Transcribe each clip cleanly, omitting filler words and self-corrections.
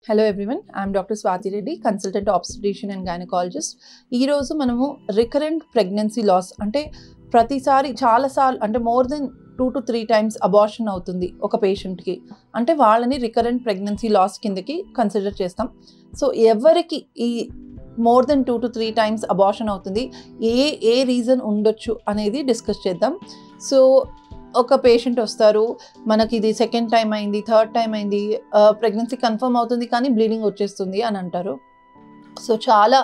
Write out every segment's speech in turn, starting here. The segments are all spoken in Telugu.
Hello everyone, I am Dr. Swati Reddy, consultant obstetrician and gynecologist. ఈ రోజు మనము రికరెంట్ ప్రెగ్నెన్సీ లాస్ అంటే ప్రతిసారి చాలాసార్లు అంటే more than 2 to 3 times abortion అవుతుంది ఒక పేషెంట్కి అంటే వాళ్ళని రికరెంట్ ప్రెగ్నెన్సీ లాస్ కిందకి కన్సిడర్ చేస్తాం. సో ఎవరికి ఈ more than 2 to 3 times abortion అవుతుంది, ఏ రీజన్ ఉండొచ్చు అనేది డిస్కస్ చేద్దాం. సో ఒక పేషెంట్ వస్తారు, మనకి ఇది సెకండ్ టైం అయింది, థర్డ్ టైం అయింది, ప్రెగ్నెన్సీ కన్ఫర్మ్ అవుతుంది కానీ బ్లీడింగ్ వచ్చేస్తుంది అని అంటారు. సో చాలా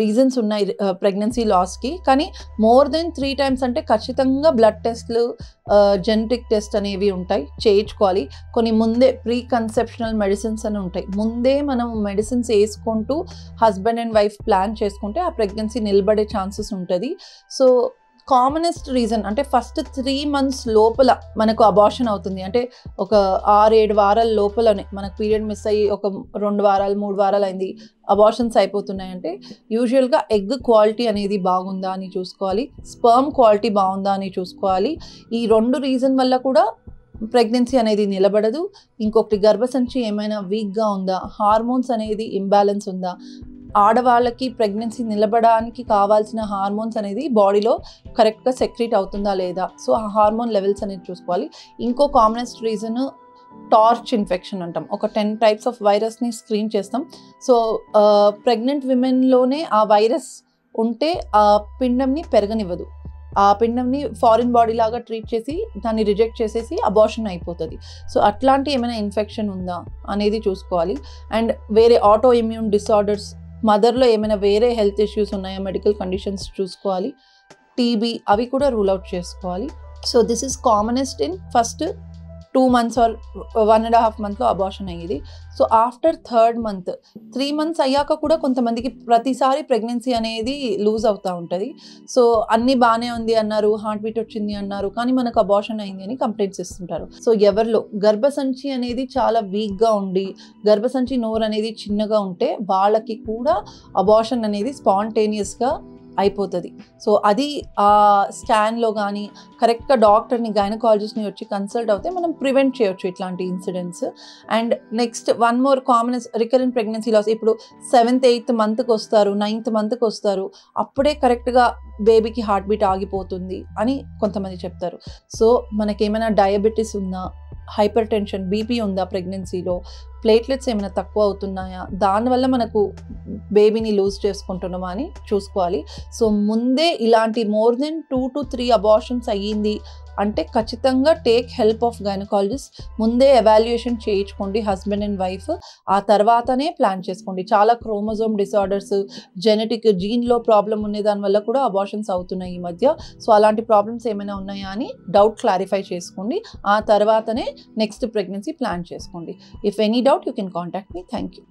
రీజన్స్ ఉన్నాయి ప్రెగ్నెన్సీ లాస్కి, కానీ మోర్ దెన్ 3 times అంటే ఖచ్చితంగా బ్లడ్ టెస్ట్లు, జెనెటిక్ టెస్ట్ అనేవి ఉంటాయి, చేయించుకోవాలి. కొన్ని ముందే ప్రీ కన్సెప్షనల్ మెడిసిన్స్ అని ఉంటాయి, ముందే మనం మెడిసిన్స్ వేసుకుంటూ హస్బెండ్ అండ్ వైఫ్ ప్లాన్ చేసుకుంటే ఆ ప్రెగ్నెన్సీ నిలబడే ఛాన్సెస్ ఉంటుంది. సో కామనెస్ట్ రీజన్ అంటే ఫస్ట్ 3 months లోపల మనకు అబార్షన్ అవుతుంది అంటే ఒక 6-7 వారాల లోపలనే మనకు పీరియడ్ మిస్ అయ్యి ఒక 2 వారాలు 3 వారాలు అయింది, అబార్షన్స్ అయిపోతున్నాయంటే యూజువల్గా ఎగ్ క్వాలిటీ అనేది బాగుందా అని చూసుకోవాలి, స్పర్మ్ క్వాలిటీ బాగుందా అని చూసుకోవాలి. ఈ 2 రీజన్ వల్ల కూడా ప్రెగ్నెన్సీ అనేది నిలబడదు. ఇంకొకటి గర్భసంచి ఏమైనా వీక్గా ఉందా, హార్మోన్స్ అనేది ఇంబ్యాలెన్స్ ఉందా, ఆడవాళ్ళకి ప్రెగ్నెన్సీ నిలబడడానికి కావాల్సిన హార్మోన్స్ అనేది బాడీలో కరెక్ట్గా సెక్రీట్ అవుతుందా లేదా, సో ఆ హార్మోన్ లెవెల్స్ అనేది చూసుకోవాలి. ఇంకో కామనెస్ట్ రీజన్ టార్చ్ ఇన్ఫెక్షన్ అంటాం. ఒక 10 types ఆఫ్ వైరస్ని స్క్రీన్ చేస్తాం. సో ప్రెగ్నెంట్ విమెన్లోనే ఆ వైరస్ ఉంటే ఆ పిండంని పెరగనివ్వదు, ఆ పిండంని ఫారిన్ బాడీ లాగా ట్రీట్ చేసి దాన్ని రిజెక్ట్ చేసేసి అబార్షన్ అయిపోతుంది. సో అట్లాంటి ఏమైనా ఇన్ఫెక్షన్ ఉందా అనేది చూసుకోవాలి. అండ్ వేరే ఆటో ఇమ్యూన్ డిసార్డర్స్, మదర్లో ఏమైనా వేరే హెల్త్ ఇష్యూస్ ఉన్నాయా, మెడికల్ కండిషన్స్ చూసుకోవాలి. టీబీ అవి కూడా రూల్ అవుట్ చేసుకోవాలి. So this is commonest in first 2 months or 1.5 monthలో అబార్షన్ అయ్యేది. So after 3rd month 3 months అయ్యాక కూడా కొంతమందికి ప్రతిసారి ప్రెగ్నెన్సీ అనేది లూజ్ అవుతూ ఉంటుంది. సో అన్నీ బాగానే ఉంది అన్నారు, హార్ట్ బీట్ వచ్చింది అన్నారు, కానీ మనకు అబార్షన్ అయింది అని కంప్లైంట్స్ ఇస్తుంటారు. సో ఎవరిలో గర్భసంచి అనేది చాలా వీక్గా ఉండి గర్భసంచి నోరు అనేది చిన్నగా ఉంటే వాళ్ళకి కూడా అబార్షన్ అనేది స్పాంటేనియస్గా అయిపోతుంది. సో అది ఆ స్కాన్లో కానీ కరెక్ట్గా డాక్టర్ని గైనకాలజిస్ట్ని వచ్చి కన్సల్ట్ అవుతే మనం ప్రివెంట్ చేయొచ్చు ఇట్లాంటి incidents. And next one more common recurrent pregnancy loss. ఇప్పుడు 7th 8th monthకి వస్తారు, 9th monthకి వస్తారు, అప్పుడే కరెక్ట్గా బేబీకి హార్ట్ బీట్ ఆగిపోతుంది అని కొంతమంది చెప్తారు. సో మనకేమైనా డయాబెటీస్ ఉందా, హైపర్ టెన్షన్, బీపీ ఉందా, ప్రెగ్నెన్సీలో ప్లేట్లెట్స్ ఏమైనా తక్కువ అవుతున్నాయా, దానివల్ల మనకు బేబీని లూజ్ చేసుకుంటున్నామా అని చూసుకోవాలి. సో ముందే ఇలాంటి మోర్ దెన్ 2 to 3 అబార్షన్స్ అయ్యింది అంటే ఖచ్చితంగా టేక్ హెల్ప్ ఆఫ్ గైనకాలజిస్ట్. ముందే ఎవాల్యుయేషన్ చేయించుకోండి హస్బెండ్ అండ్ వైఫ్, ఆ తర్వాతనే ప్లాన్ చేసుకోండి. చాలా క్రోమోజోమ్ డిసార్డర్స్, జెనెటిక్ జీన్లో ప్రాబ్లం ఉండే దానివల్ల కూడా అబార్షన్స్ అవుతున్నాయి ఈ మధ్య. సో అలాంటి ప్రాబ్లమ్స్ ఏమైనా ఉన్నాయా అని డౌట్ క్లారిఫై చేసుకోండి, ఆ తర్వాతనే నెక్స్ట్ ప్రెగ్నెన్సీ ప్లాన్ చేసుకోండి. If any doubt you can contact me. Thank you.